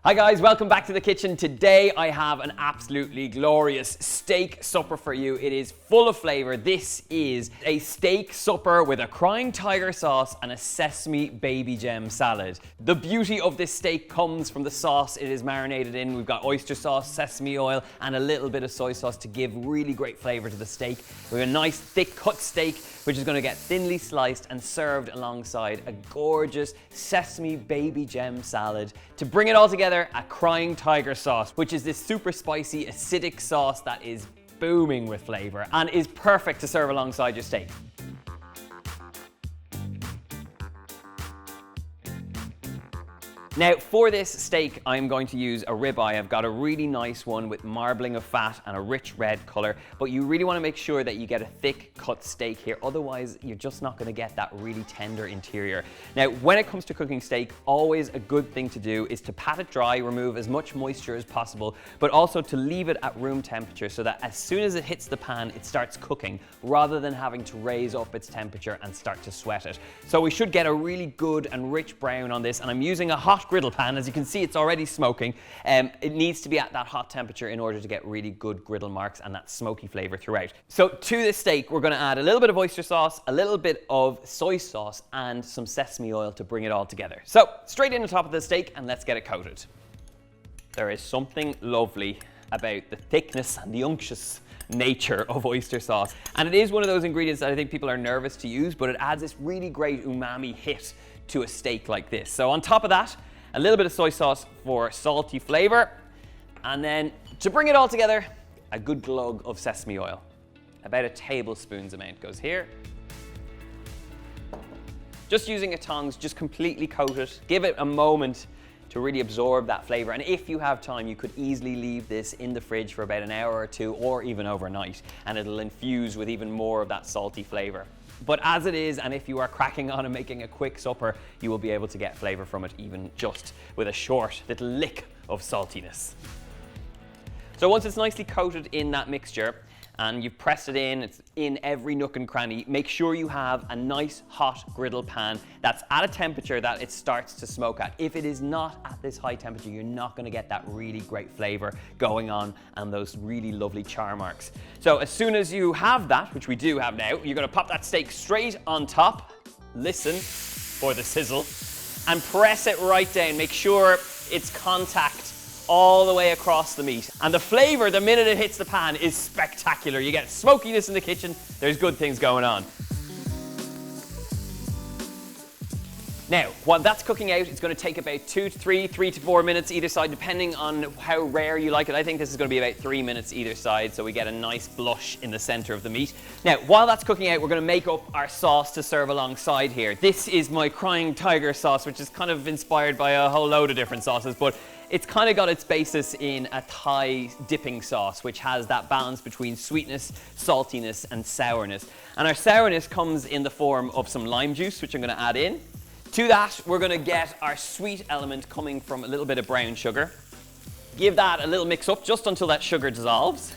Hi guys, welcome back to the kitchen. Today I have an absolutely glorious steak supper for you. It is full of flavor. This is a steak supper with a crying tiger sauce and a sesame baby gem salad. The beauty of this steak comes from the sauce it is marinated in. We've got oyster sauce, sesame oil, and a little bit of soy sauce to give really great flavor to the steak. We have a nice thick cut steak which is going to get thinly sliced and served alongside a gorgeous sesame baby gem salad. To bring it all together, a crying tiger sauce, which is this super spicy acidic sauce that is booming with flavor and is perfect to serve alongside your steak. Now for this steak, I'm going to use a ribeye. I've got a really nice one with marbling of fat and a rich red color, but you really want to make sure that you get a thick cut steak here, otherwise you're just not going to get that really tender interior. Now when it comes to cooking steak, always a good thing to do is to pat it dry, remove as much moisture as possible, but also to leave it at room temperature so that as soon as it hits the pan, it starts cooking rather than having to raise up its temperature and start to sweat it. So we should get a really good and rich brown on this, and I'm using a hot griddle pan. As you can see, it's already smoking. It needs to be at that hot temperature in order to get really good griddle marks and that smoky flavor throughout. So to this steak, we're going to add a little bit of oyster sauce, a little bit of soy sauce, and some sesame oil to bring it all together. So straight in on top of the steak and let's get it coated. There is something lovely about the thickness and the unctuous nature of oyster sauce, and it is one of those ingredients that I think people are nervous to use, but it adds this really great umami hit to a steak like this. So on top of that, a little bit of soy sauce for salty flavor, and then to bring it all together, a good glug of sesame oil. About a tablespoon's amount goes here. Just using a tongs, just completely coat it. Give it a moment to really absorb that flavor, and if you have time, you could easily leave this in the fridge for about an hour or two, or even overnight, and it'll infuse with even more of that salty flavor. But as it is, and if you are cracking on and making a quick supper, you will be able to get flavor from it even just with a short little lick of saltiness. So once it's nicely coated in that mixture and you've pressed it in, it's in every nook and cranny, make sure you have a nice hot griddle pan that's at a temperature that it starts to smoke at. If it is not at this high temperature, you're not going to get that really great flavor going on and those really lovely char marks. So as soon as you have that, which we do have now, you're going to pop that steak straight on top, listen for the sizzle, and press it right down. Make sure it's contact all the way across the meat. And the flavor, the minute it hits the pan, is spectacular. You get smokiness in the kitchen, there's good things going on. Now, while that's cooking out, it's going to take about 2 to 3 to 4 minutes either side, depending on how rare you like it. I think this is going to be about 3 minutes either side, so we get a nice blush in the center of the meat. Now, while that's cooking out, we're going to make up our sauce to serve alongside here. This is my crying tiger sauce, which is kind of inspired by a whole load of different sauces, but it's kind of got its basis in a Thai dipping sauce, which has that balance between sweetness, saltiness, and sourness. And our sourness comes in the form of some lime juice, which I'm going to add in. To that, we're going to get our sweet element coming from a little bit of brown sugar. Give that a little mix up just until that sugar dissolves.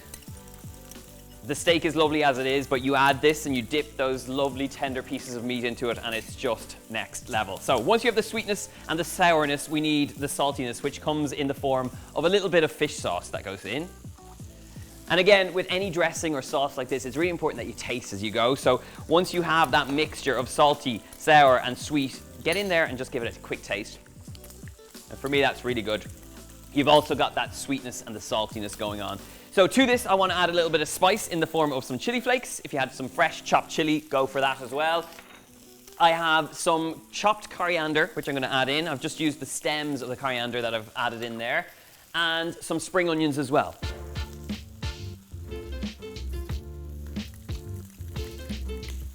The steak is lovely as it is, but you add this and you dip those lovely tender pieces of meat into it, and it's just next level. So once you have the sweetness and the sourness, we need the saltiness, which comes in the form of a little bit of fish sauce that goes in. And again, with any dressing or sauce like this, it's really important that you taste as you go. So once you have that mixture of salty, sour, and sweet, get in there and just give it a quick taste. And for me, that's really good. You've also got that sweetness and the saltiness going on. So to this, I want to add a little bit of spice in the form of some chili flakes. If you had some fresh chopped chili, go for that as well. I have some chopped coriander, which I'm going to add in. I've just used the stems of the coriander that I've added in there, and some spring onions as well.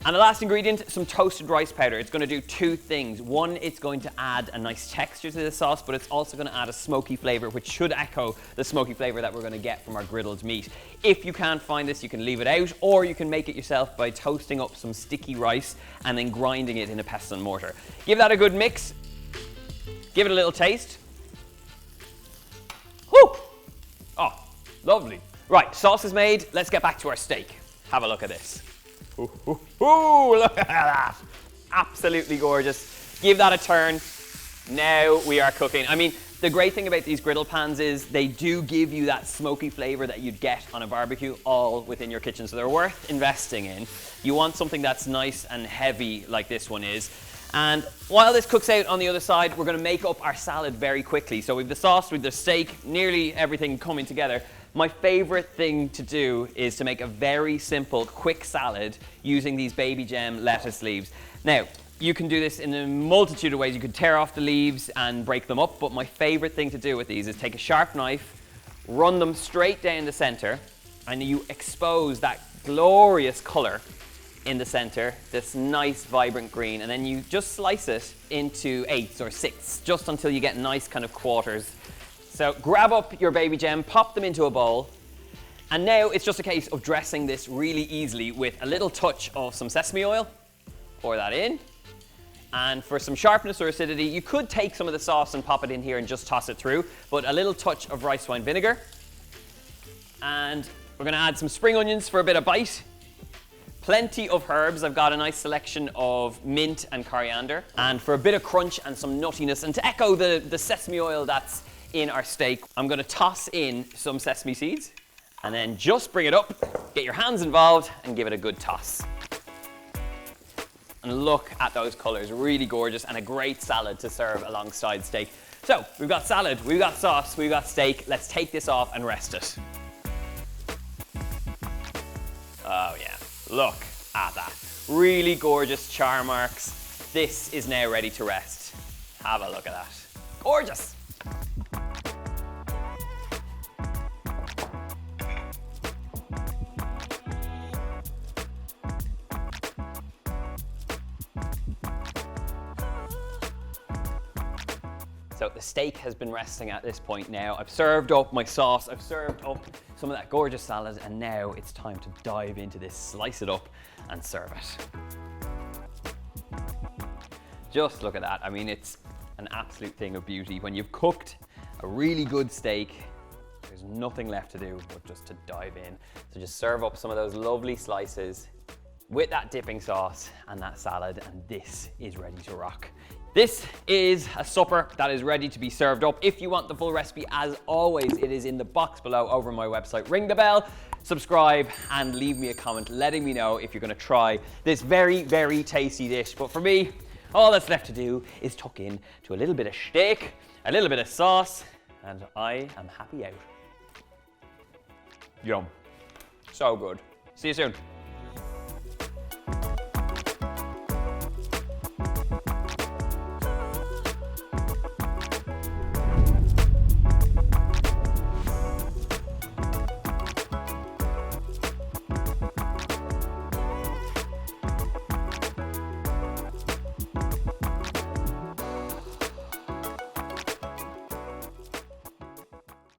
And the last ingredient, some toasted rice powder. It's going to do two things. One, it's going to add a nice texture to the sauce, but it's also going to add a smoky flavor, which should echo the smoky flavor that we're going to get from our griddled meat. If you can't find this, you can leave it out, or you can make it yourself by toasting up some sticky rice and then grinding it in a pestle and mortar. Give that a good mix. Give it a little taste. Whew! Oh, lovely. Right, sauce is made. Let's get back to our steak. Have a look at this. Ooh, ooh, ooh, look at that. Absolutely gorgeous. Give that a turn. Now we are cooking. I mean, The great thing about these griddle pans is they do give you that smoky flavor that you'd get on a barbecue all within your kitchen, so they're worth investing in. You want something that's nice and heavy like this one is. And while this cooks out on the other side, we're gonna make up our salad very quickly. So we've the sauce, we've the steak, nearly everything coming together. My favorite thing to do is to make a very simple, quick salad using these baby gem lettuce leaves. Now, you can do this in a multitude of ways. You could tear off the leaves and break them up, but my favorite thing to do with these is take a sharp knife, run them straight down the center, and you expose that glorious color in the center, this nice vibrant green, and then you just slice it into 8s or 6s, just until you get nice kind of quarters. So grab up your baby gem, pop them into a bowl, and now it's just a case of dressing this really easily with a little touch of some sesame oil. Pour that in. And for some sharpness or acidity, you could take some of the sauce and pop it in here and just toss it through, but a little touch of rice wine vinegar. And we're gonna add some spring onions for a bit of bite. Plenty of herbs. I've got a nice selection of mint and coriander. And for a bit of crunch and some nuttiness, and to echo the sesame oil that's in our steak, I'm gonna toss in some sesame seeds, and then just bring it up, get your hands involved, and give it a good toss. And look at those colors, really gorgeous, and a great salad to serve alongside steak. So we've got salad, we've got sauce, we've got steak. Let's take this off and rest it. Oh yeah, look at that. Really gorgeous char marks. This is now ready to rest. Have a look at that. Gorgeous. So the steak has been resting at this point now. I've served up my sauce, I've served up some of that gorgeous salad, and now it's time to dive into this, slice it up and serve it. Just look at that. I mean, it's an absolute thing of beauty. When you've cooked a really good steak, there's nothing left to do but just to dive in. So just serve up some of those lovely slices with that dipping sauce and that salad, and this is ready to rock. This is a supper that is ready to be served up. If you want the full recipe, as always, it is in the box below over my website. Ring the bell, subscribe, and leave me a comment letting me know if you're gonna try this very, very tasty dish. But for me, all that's left to do is tuck in to a little bit of steak, a little bit of sauce, and I am happy out. Yum. So good. See you soon.